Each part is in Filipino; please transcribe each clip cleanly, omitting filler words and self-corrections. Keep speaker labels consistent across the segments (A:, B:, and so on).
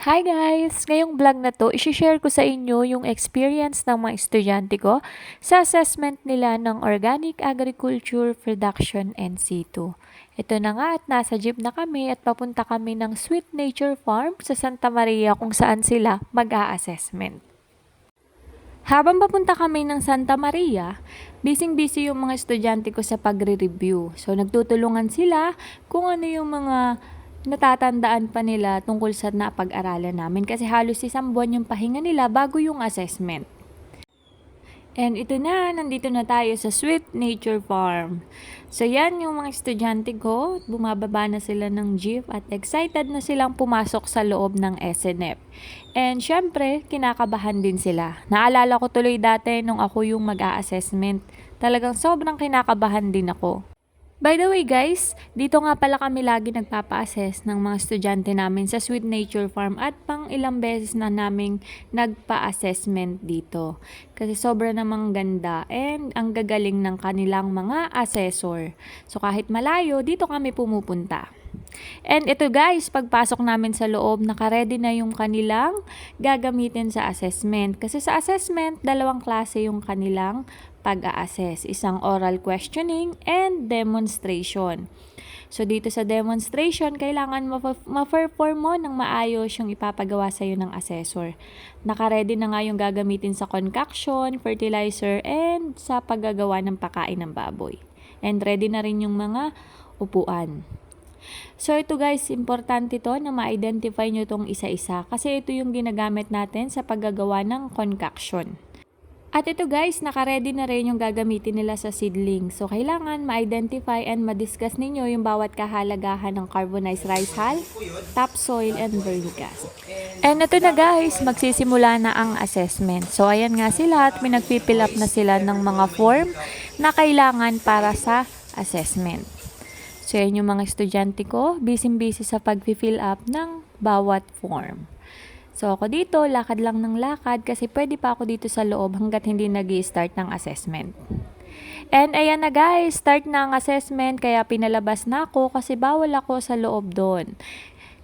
A: Hi guys! Ngayong vlog na to, isi-share ko sa inyo yung experience ng mga estudyante ko sa assessment nila ng Organic Agriculture Production NC2. Ito na nga at nasa jeep na kami at papunta kami ng Sweet Nature Farm sa Santa Maria kung saan sila mag-a-assessment. Habang papunta kami ng Santa Maria, busy-busy yung mga estudyante ko sa pagre-review. So nagtutulungan sila kung ano yung mga natatandaan pa nila tungkol sa napag-aralan namin kasi halos isang buwan yung pahinga nila bago yung assessment. And ito na, nandito na tayo sa Sweet Nature Farm. So yan yung mga estudyante ko, bumababa na sila ng jeep at excited na silang pumasok sa loob ng SNF. And syempre, kinakabahan din sila. Naalala ko tuloy dati nung ako yung mag-a-assessment. Talagang sobrang kinakabahan din ako. By the way guys, dito nga pala kami lagi nagpapa-assess ng mga estudyante namin sa Sweet Nature Farm at pang ilang beses na naming nagpa-assessment dito. Kasi sobra namang ganda and ang gagaling ng kanilang mga assessor. So kahit malayo, dito kami pumupunta. And ito guys, pagpasok namin sa loob, naka-ready na yung kanilang gagamitin sa assessment. Kasi sa assessment, dalawang klase yung kanilang pag-a-assess. Isang oral questioning and demonstration. So dito sa demonstration, kailangan ma-perform mo ng maayos yung ipapagawa sa'yo ng assessor. Naka-ready na nga yung gagamitin sa concoction, fertilizer, and sa paggagawa ng pakain ng baboy. And ready na rin yung mga upuan. So ito guys, importante to na ma-identify nyo itong isa-isa kasi ito yung ginagamit natin sa paggagawa ng concoction. At ito guys, naka-ready na rin yung gagamitin nila sa seedling. So kailangan ma-identify and ma-discuss ninyo yung bawat kahalagahan ng carbonized rice hull, topsoil, and vermicast. And ito na guys, magsisimula na ang assessment. So ayan nga sila at pinag-fill up na sila ng mga form na kailangan para sa assessment. So yan yung mga estudyante ko, busy-busy sa pag-fill up ng bawat form. So ako dito, lakad lang ng lakad kasi pwede pa ako dito sa loob hanggat hindi nag-i-start ng assessment. And ayan na guys, start na ang assessment kaya pinalabas na ako kasi bawal ako sa loob doon.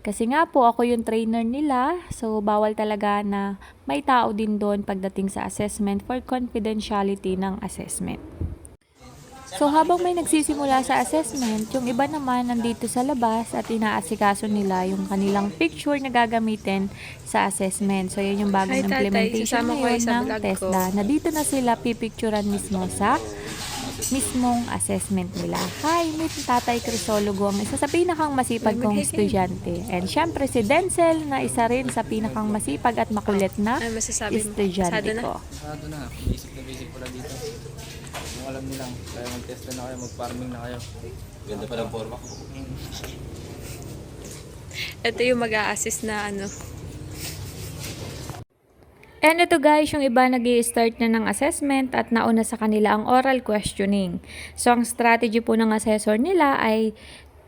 A: Kasi nga po ako yung trainer nila, so bawal talaga na may tao din doon pagdating sa assessment for confidentiality ng assessment. So habang may nagsisimula sa assessment, yung iba naman nandito sa labas at inaasikaso nila yung kanilang picture na gagamitin sa assessment. So yun yung bagong implementation ngayon ng TESDA na dito na sila pipicturan mismo sa mismong assessment nila. Hi, meet Tatay Crisologo, ang isa sa pinakang masipag kong estudyante. And syempre si Denzel na isa rin sa pinakang masipag at makulit na estudyante ko.
B: Sarado na, basic pala dito. Kung alam nilang, kaya mag-test na kayo, mag-farming na kayo.
C: Ganda pa ng forma ko.
D: Ito yung mag-a-assist na ano.
A: And ito guys, yung iba nag-i-start na ng assessment at nauna sa kanila ang oral questioning. So ang strategy po ng assessor nila ay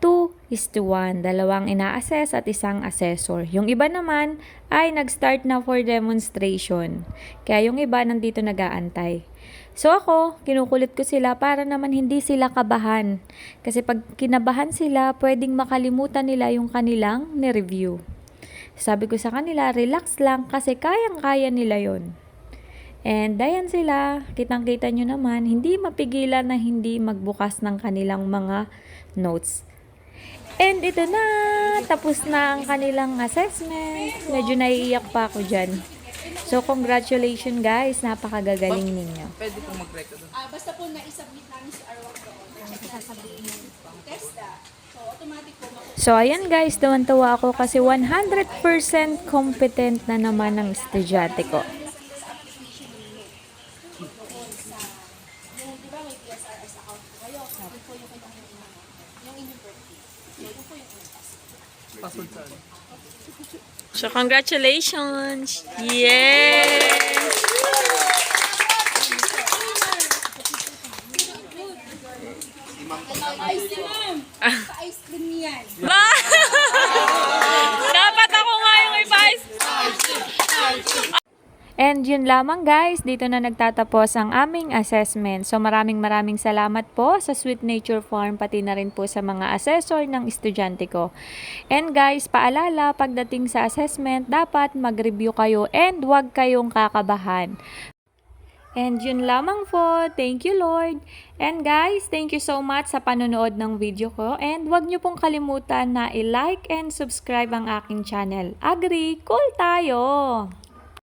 A: 2:1, dalawang ina-assess at isang assessor. Yung iba naman ay nag-start na for demonstration. Kaya yung iba nandito nag-aantay. So ako, kinukulit ko sila para naman hindi sila kabahan. Kasi pag kinabahan sila, pwedeng makalimutan nila yung kanilang ni-review. Sabi ko sa kanila, relax lang kasi kayang-kaya nila yon. And ayan sila, kitang-kita nyo naman, hindi mapigilan na hindi magbukas ng kanilang mga notes. And ito na, tapos na ang kanilang assessment. Medyo naiiyak pa ako dyan. So congratulations guys, napakagagaling ninyo.
B: Pwede pong mag-break doon.
E: Basta po na-submit namin si Arwak doon, sasabihin yung TESDA. So, automatic po
A: So ayan guys, tuwan-tuwa ako kasi 100% competent na naman ang estudyante ko.
E: yung, di ba may PSRS account po kayo, sabi po yung inyong birthday. So, yun po yung
B: Password saan?
D: So, congratulations! Yes!
E: ice cream, ma'am! Pa-ice cream yan.
D: Dapat ako nga yung ipa-ice.
A: And And yun lamang guys, dito na nagtatapos ang aming assessment. So maraming salamat po sa Sweet Nature Farm, pati na rin po sa mga assessor ng estudyante ko. And guys, paalala, pagdating sa assessment, dapat mag-review kayo and huwag kayong kakabahan. And yun lamang po. Thank you Lord. And guys, thank you so much sa panonood ng video ko. And huwag nyo pong kalimutan na i-like and subscribe ang aking channel. Agree? Cool tayo!